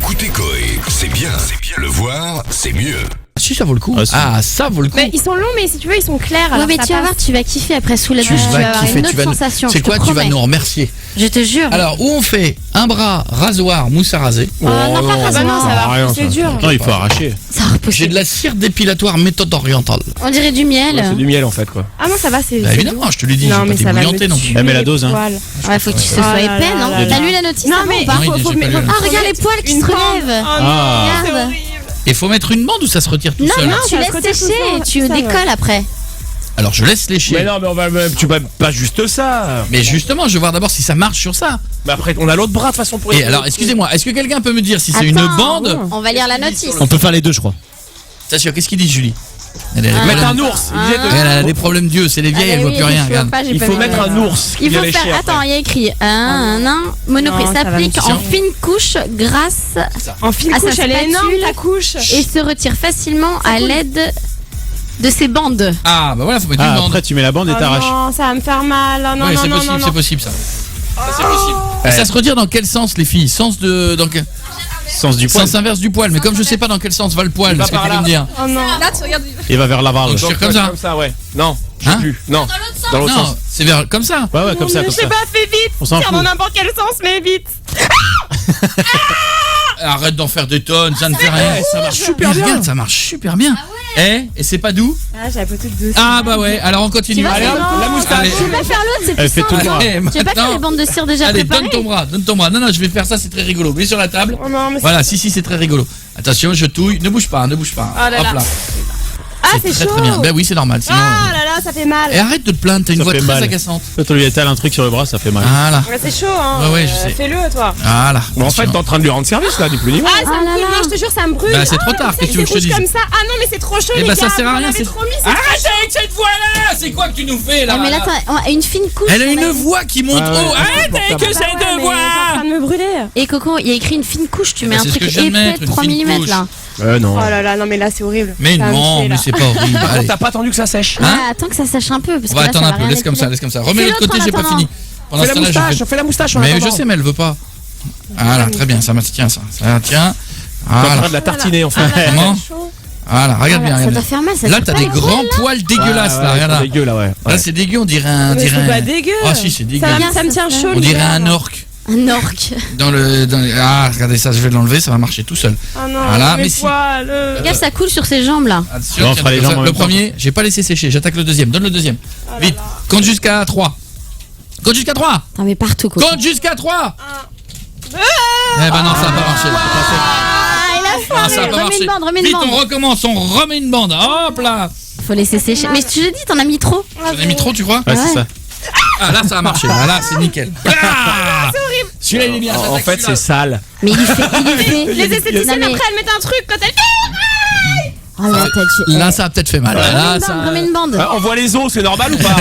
Écoutez Coé, c'est bien. Le voir, c'est mieux. Si ça vaut le coup. Ça vaut le coup. Mais ils sont longs, mais si tu veux, ils sont clairs. Ouais, alors mais ça tu vas passe. voir, tu vas kiffer après sous la douche. Tu Tu vas vas avoir kiffer, une autre sensation. C'est je te quoi, tu vas promets. nous remercier. Je te jure. Alors, où on fait un bras, rasoir, mousse à raser. Non, pas non, rasoir. bah non, ça va. rien, C'est ça. dur. Non, il faut arracher. Ça va repousser. J'ai de la cire dépilatoire méthode orientale. On dirait du miel. Ouais, c'est du miel en fait quoi. Ah non, ça va, c'est. Bah, c'est évidemment, doux. je te l'ai dit, Non, j'ai mais pas ça va débouillanté me non plus. tuer Elle met la les dose, hein. poils. Ouais, faut que ce Oh soit là épais, là non? là T'as là. lu la notice Non, avant mais ou pas? Non, il dit, j'ai pas lu la Ah, regarde les poils qui Une se bande. relèvent. Oh non, Ah. c'est Regarde. horrible. Et faut mettre une bande ou ça se retire tout Non, seul non, tu ça se laisses retire tout sécher, seul. tu Ça va. décolles après. Alors je laisse lécher. Mais non, mais on va tu vas pas juste ça. Mais justement, je vais voir d'abord si ça marche sur ça. Mais après, on a l'autre bras de toute façon pour. Et alors, excusez-moi, est-ce que quelqu'un peut me dire si c'est une Attends, bande? On va lire la notice. On peut faire les deux, je crois. Attention, qu'est-ce qu'il dit Julie? Elle a des Mettre problèmes- un ours. Il disait de- Elle a des problèmes d'yeux, c'est les vieilles, elle voit plus rien, regarde. Il faut mettre un ours. Il qui faut vient lécher faire. après. Attends, il y a écrit un Monoprix Non, ça va s'applique me en tuer. fine couche grâce En fine à sa couche, elle est énorme spatule ta couche. et se retire facilement à l'aide de ses bandes. Ah bah voilà, faut mettre une Ah, bande. après tu mets la bande et Oh t'arraches. non, ça va me faire mal. Oh, non, Oui, non, c'est non, possible, non, c'est non. possible ça. Ça c'est possible. Et ça se retire dans quel sens les filles? Sens de dans quel... Sens du poil. Sens inverse du poil, mais comme je sais pas dans quel sens va le poil, Il va est-ce que par tu peux là. me dire? Oh non. Il va vers l'aval. Donc, je tire comme ça. Comme ça, ouais. Non, je sais Hein plus. Non. Dans l'autre Non, sens. c'est vers comme ça. Ouais, ouais, comme ça, Mais comme je sais ça. pas, fais vite. On s'en Tire dans fout. n'importe quel sens, mais vite. Arrête d'en faire des tonnes, ça ne fait rien. Ça marche Mais super bien. regarde, ça marche super bien. Et c'est pas doux? Ah, j'avais peut-être deux. Ah bah ouais, alors on continue. Tu vas Allez, faire hop, non. la moustache. Allez. Tu vas faire l'autre, c'est Elle plus fait tout simple. le bras. Allez, Tu vas pas faire maintenant. les bandes de cire déjà Allez, préparées? donne ton bras. Non, non, je vais faire ça, c'est très rigolo. Mets sur la table. Oh non, mais Voilà, si, c'est très rigolo. Attention, je touille. Ne bouge pas. Oh là là. Hop là. Ah, c'est très chaud. très bien. Ben oui, c'est normal. Sinon, Ah là là, ça fait mal. Et arrête de te plaindre, t'as une Ça voix fait très mal. agaçante. Toi, tu lui étales un truc sur le bras, ça fait mal. Voilà. Ouais, c'est chaud, hein. Ouais, ouais, je sais. Fais-le, toi. Voilà. Bon, en fait, t'es en train de lui rendre service là, du plus niveau. Ah, ça Ah me là brûle. là. Non, je te jure, ça me brûle. Bah, c'est trop tard, qu'est-ce que tu veux que je te C'est rouge dise? comme ça. Ah non, mais c'est trop chaud. Eh les bah, ça gars, sert à vous rien, m'avez c'est trop mis, c'est Arrête avec cette voix-là. C'est quoi que tu nous fais là? Ah, mais là, là t'as une fine couche. Elle a sur une la- voix qui monte Ah ouais, haut. Arrête avec Bah que cette ouais, mais voix. t'es en train de me brûler. Et Coco, il y a écrit une fine couche, tu mets Bah, un c'est ce truc que je viens de épais mettre, de une 3 fine mm couche. là. Non. Oh là là, non, mais là, c'est horrible. Mais Ça va me non, tuer, là. mais c'est pas horrible. Allez. T'as pas attendu que ça sèche. Hein Ah, attends que ça sèche un peu. Parce On que va là, attendre ça un va peu, rien laisse comme ça, épiler. laisse comme ça. Remets Fais l'autre l'autre côté, en j'ai pas attendant. fini. Pendant Fais ce la temps-là, je moustache, fais- fais la moustache. en Mais attendant. je sais, mais elle veut pas. Voilà, très bien, ça tient ça. Ça tient. T'es en train Voilà. de la tartiner en fait. Comment? Chaud. Voilà, regarde bien, Ça regarde doit bien. faire mal, ça Là, tire t'as pas des les grands poils dégueulasses là, regarde là. Dégueu là, ouais. Là, c'est dégueu, on dirait un. Mais c'est pas dégueu. Ah si, c'est dégueu. Ça me tient chaud. On dirait l'hiver. un orc. Un orc. Ah, regardez ça, je vais l'enlever, ça va marcher tout seul. Ah non, Voilà, mes mais si. poils. Regarde, ça coule sur ses jambes là. Attention, Bon, on tiens, fera les jambes en le même temps. premier, j'ai pas laissé sécher, j'attaque le deuxième. Donne le deuxième. Vite, compte jusqu'à 3. Compte jusqu'à 3. T'en mets partout, Coco. Compte jusqu'à 3. Eh ben non, ça va pas marcher. Ah, il a faim. Non, ça va pas Remets marcher. une bande, remets une Vite, on bande. recommence, on remet une bande. Hop là. Faut laisser sécher. Mais je te l'ai dit, t'en as mis trop. J'en ai mis trop, tu crois? Ouais, c'est Ouais. ça. Ah là, ça a marché. Là, c'est nickel. Ah, celui-là, il est bien. En j'attaque fait, c'est celui-là. sale. Mais il fait. Les esthéticiennes, Non, mais- après, elles mettent un truc quand elles. Oh là, t'as tué. Là, ça a peut-être fait mal. Là, Remets une bande, remets une bande. On voit les os, c'est normal ou pas?